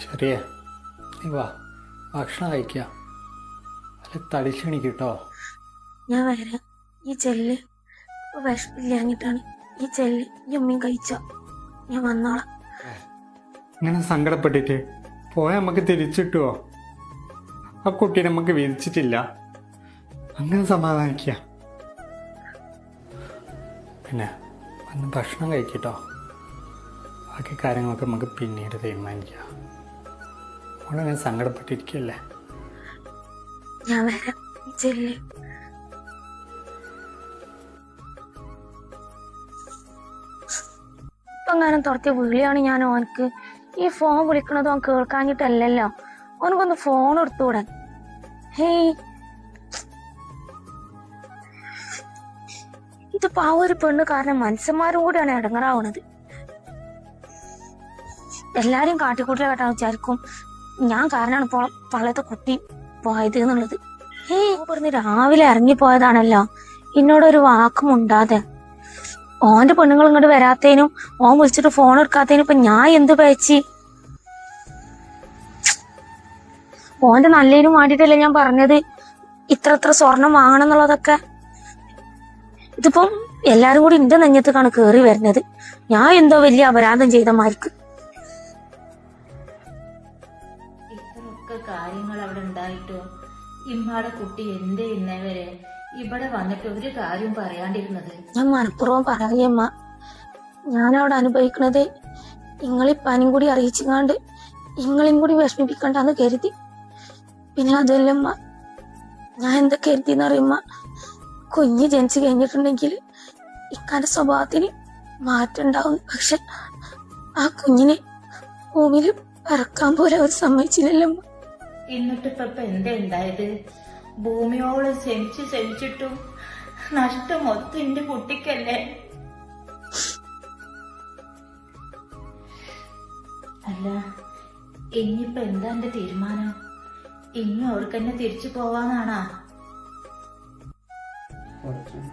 ശരിയേ, നീ വാ, ഭക്ഷണം കഴിക്കുക. അല്ല തടിച്ചെണിക്കിട്ടോ. ഞാൻ വരാം. ഈ ചെല്ല് വിഷമില്ലാഞ്ഞിട്ടാണ്. ഈ ചെല്ല് ഈ അമ്മയും കഴിച്ചോ, ഞാൻ വന്നോളാം. ഇങ്ങനെ സങ്കടപ്പെട്ടിട്ട് പോയാൽ നമുക്ക് തിരിച്ചിട്ടുവോ? ആ കുട്ടീനെ നമുക്ക് വിധിച്ചിട്ടില്ല. അങ്ങനെ സമാധാനിക്കുക. പിന്നെ വന്ന് ഭക്ഷണം കഴിക്കട്ടോ. ബാക്കി കാര്യങ്ങളൊക്കെ നമുക്ക് പിന്നീട് തീരുമാനിക്കാം. അവളങ്ങനെ സങ്കടപ്പെട്ടിരിക്കല്ലേ. ഞാൻ വരാം. ഈ ചെല്ല് ഇപ്പൊ എങ്ങാനും തുറത്തിയ വിളിയാണ് ഞാൻ ഓനക്ക്. ഈ ഫോൺ വിളിക്കണത് ഓൻ കേൾക്കാഞ്ഞിട്ടല്ലല്ലോ. ഓനക്കൊന്ന് ഫോൺ എടുത്തുകൂടാൻ. ഹേയ്, ഇതിപ്പോ ആ ഒരു പെണ്ണ് കാരണം മനുഷ്യന്മാരും കൂടെയാണ് ഇടങ്ങറാവണത്. എല്ലാരും കാട്ടിക്കൂട്ടിലെ കേട്ടാ വിചാരിക്കും ഞാൻ കാരണമാണ് ഇപ്പോൾ പള്ളത്തെ കുട്ടി പോയത് എന്നുള്ളത്. പറഞ്ഞ് രാവിലെ ഇറങ്ങിപ്പോയതാണല്ലോ, എന്നോടൊരു വാക്കും ഉണ്ടാതെ. ഓന്റെ പെണ്ണുങ്ങൾ ഇങ്ങോട്ട് വരാത്തേനും ഓൻ വിളിച്ചിട്ട് ഫോൺ എടുക്കാത്തേനും ഇപ്പൊ ഞാൻ എന്ത് പേച്ചി? ഓന്റെ നല്ലതിനും വേണ്ടിട്ടല്ലേ ഞാൻ പറഞ്ഞത് ഇത്ര സ്വർണം വാങ്ങണം എന്നുള്ളതൊക്കെ. ഇതിപ്പം എല്ലാരും കൂടി എന്റെ നെഞ്ഞത്തേക്കാണ് കേറി വരുന്നത്. ഞാൻ എന്തോ വലിയ അപരാധം ചെയ്ത മാർക്ക്. ഇത്രയൊക്കെ കാര്യങ്ങൾ അവിടെ ഉണ്ടായിട്ടോ ഇമ്മാടെ കുട്ടി എന്തേ ഇന്നേവരെ ഇവിടെ വന്നിട്ട് ഒരു കാര്യം പറയാണ്ടിരുന്നത്? ഞാൻ മനഃപൂർവ്വം പറയമ്മ. ഞാനവിടെ അനുഭവിക്കണത് ഇങ്ങളിപ്പാനും കൂടി അറിയിച്ചുകാണ്ട് ഇങ്ങളെയും കൂടി വിഷമിപ്പിക്കണ്ടെന്ന് കരുതി. പിന്നെ അതല്ലമ്മ, ഞാൻ എന്താ കരുതിന്ന് അറിയുമ്മ, കുഞ്ഞ് ജനിച്ചു കഴിഞ്ഞിട്ടുണ്ടെങ്കിൽ ഇക്കാന്റെ സ്വഭാവത്തിന് മാറ്റം ഉണ്ടാവും. പക്ഷെ ആ കുഞ്ഞിനെ ഭൂമിയിൽ പറക്കാൻ പോലെ അവർ സമ്മതിച്ചില്ലല്ലോ. എന്നിട്ടിപ്പൊ എന്താ ഉണ്ടായത്? ഭൂമിയോളം ശമിച്ചിട്ടും നഷ്ടം മൊത്തം എന്റെ കുട്ടിക്കല്ലേ? അല്ല, ഇനിയിപ്പൊ എന്താ എന്റെ തീരുമാനം? ഇനി അവർക്ക് തന്നെ തിരിച്ചു പോവാന്നാണാ? Fortune.